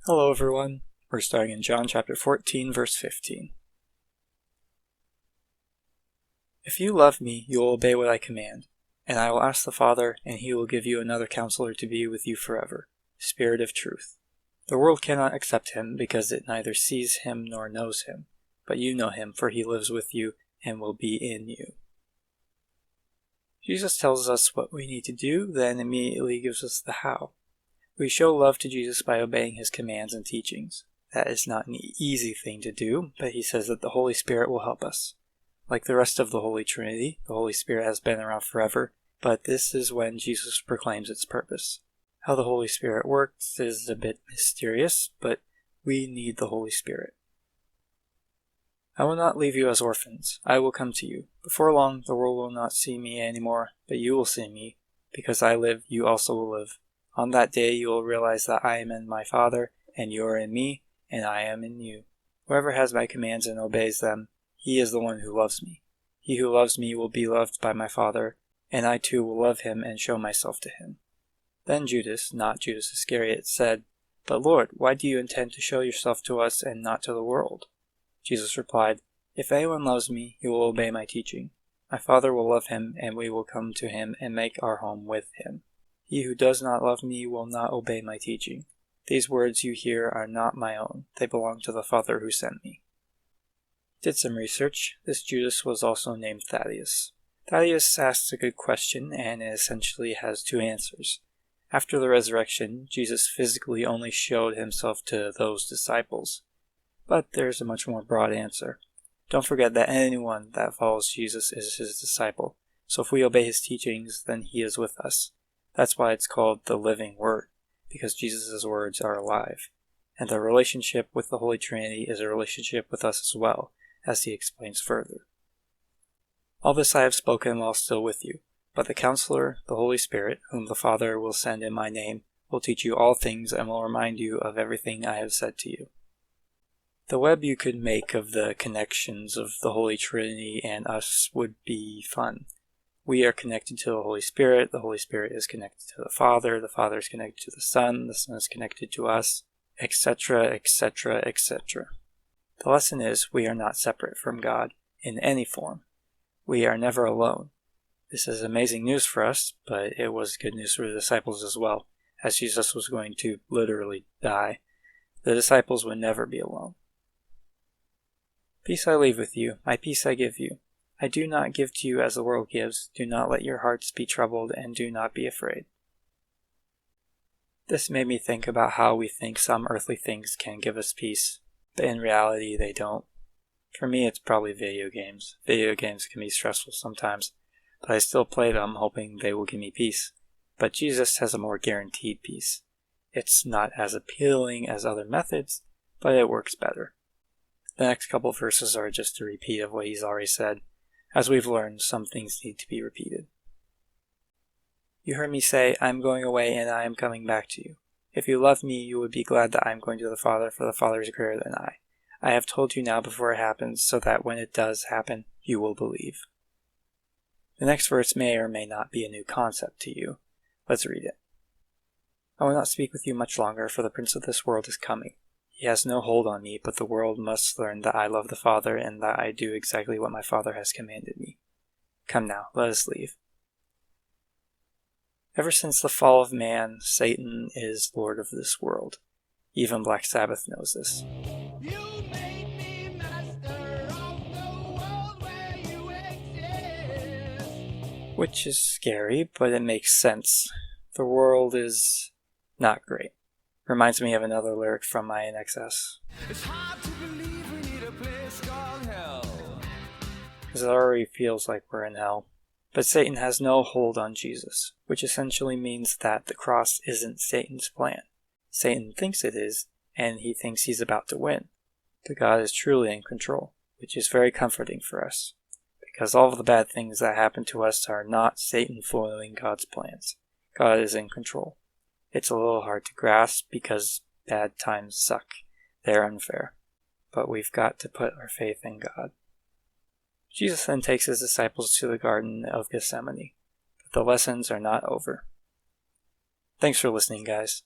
Hello everyone, we're starting in John chapter 14 verse 15. If you love me, you will obey what I command, and I will ask the Father, and he will give you another counselor to be with you forever, Spirit of truth. The world cannot accept him because it neither sees him nor knows him, but you know him, for he lives with you and will be in you. Jesus tells us what we need to do, then immediately gives us the how. We show love to Jesus by obeying his commands and teachings. That is not an easy thing to do, but he says that the Holy Spirit will help us. Like the rest of the Holy Trinity, the Holy Spirit has been around forever, but this is when Jesus proclaims its purpose. How the Holy Spirit works is a bit mysterious, but we need the Holy Spirit. I will not leave you as orphans. I will come to you. Before long, the world will not see me anymore, but you will see me. Because I live, you also will live. On that day you will realize that I am in my Father, and you are in me, and I am in you. Whoever has my commands and obeys them, he is the one who loves me. He who loves me will be loved by my Father, and I too will love him and show myself to him. Then Judas, not Judas Iscariot, said, But Lord, why do you intend to show yourself to us and not to the world? Jesus replied, If anyone loves me, he will obey my teaching. My Father will love him, and we will come to him and make our home with him. He who does not love me will not obey my teaching. These words you hear are not my own. They belong to the Father who sent me. Did some research. This Judas was also named Thaddeus. Thaddeus asks a good question, and it essentially has two answers. After the resurrection, Jesus physically only showed himself to those disciples. But there's a much more broad answer. Don't forget that anyone that follows Jesus is his disciple. So if we obey his teachings, then he is with us. That's why it's called the living word, because Jesus' words are alive. And the relationship with the Holy Trinity is a relationship with us as well, as he explains further. All this I have spoken while still with you, but the Counselor, the Holy Spirit, whom the Father will send in my name, will teach you all things and will remind you of everything I have said to you. The web you could make of the connections of the Holy Trinity and us would be fun. We are connected to the Holy Spirit is connected to the Father is connected to the Son is connected to us, etc., etc., etc. The lesson is we are not separate from God in any form. We are never alone. This is amazing news for us, but it was good news for the disciples as well, as Jesus was going to literally die. The disciples would never be alone. Peace I leave with you, my peace I give you. I do not give to you as the world gives. Do not let your hearts be troubled, and do not be afraid. This made me think about how we think some earthly things can give us peace, but in reality they don't. For me, it's probably video games. Video games can be stressful sometimes, but I still play them hoping they will give me peace. But Jesus has a more guaranteed peace. It's not as appealing as other methods, but it works better. The next couple verses are just a repeat of what he's already said. As we've learned, some things need to be repeated. You heard me say, I am going away and I am coming back to you. If you love me, you would be glad that I am going to the Father, for the Father is greater than I. I have told you now before it happens, so that when it does happen, you will believe. The next verse may or may not be a new concept to you. Let's read it. I will not speak with you much longer, for the Prince of this world is coming. He has no hold on me, but the world must learn that I love the Father and that I do exactly what my Father has commanded me. Come now, let us leave. Ever since the fall of man, Satan is Lord of this world. Even Black Sabbath knows this. You made me master of the world where you exist. Which is scary, but it makes sense. The world is not great. Reminds me of another lyric from my NXS. It's hard to believe we need a place called hell. Because it already feels like we're in hell. But Satan has no hold on Jesus, which essentially means that the cross isn't Satan's plan. Satan thinks it is, and he thinks he's about to win. But God is truly in control, which is very comforting for us. Because all of the bad things that happen to us are not Satan foiling God's plans. God is in control. It's a little hard to grasp because bad times suck. They're unfair. But we've got to put our faith in God. Jesus then takes his disciples to the Garden of Gethsemane. But the lessons are not over. Thanks for listening, guys.